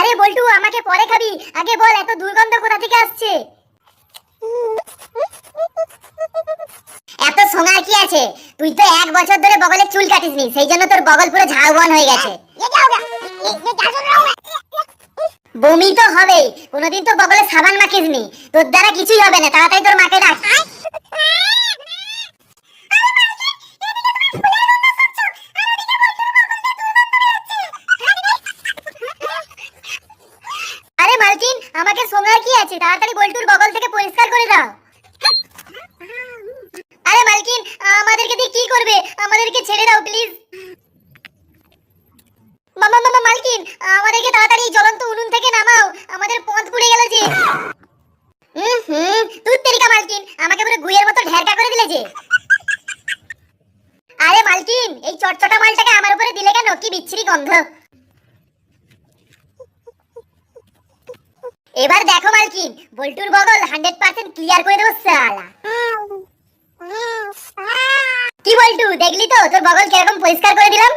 আরে বল্টু, আমাকে পরে খাবি, আগে বল এত দুর্গন্ধ কোথা থেকে আসছে? এত সোনার কি আছে? তুই তো 1 বছর ধরে বগলে চুল কাটিসনি, সেই জন্য তোর বগল পুরো ঝাড়বন হয়ে গেছে। বমি তো হবেই, কোনোদিন তো বগলে সাবান মাখিসনি, তোর দ্বারা কিছুই হবে না, তাড়াতাড়ি তোর মাকে ডাক। আরে মালকিন, আমাকে সোনার কি আছে, তাড়াতাড়ি বল্টুর বগল থেকে পরিষ্কার করে দাও। আরে মালকিন, আমাদেরকে দিয়ে কি করবে, আমাদেরকে ছেড়ে দাও প্লিজ। মামা মামা মালকিন, আমাদেরকে তাড়াতাড়ি জ্বলন্ত উনুন থেকে নামাও, আমাদের পথ পুড়ে গেল যে। তুই তেরিকা মালকিন, আমাকে পুরো গুয়ের মতো ঢেরকা করে দিলে যে। আরে মালকিন, এই চটচটা মালটাকে আমার উপরে দিলে কেন? কি বিচ্ছিরি গন্ধ। এবার দেখো মালকিন, বল্টুর বগল 100% ক্লিয়ার করে দেবো সালা। কি বল্টু, দেখলি তো তোর বগল কিরকম পরিষ্কার করে দিলাম?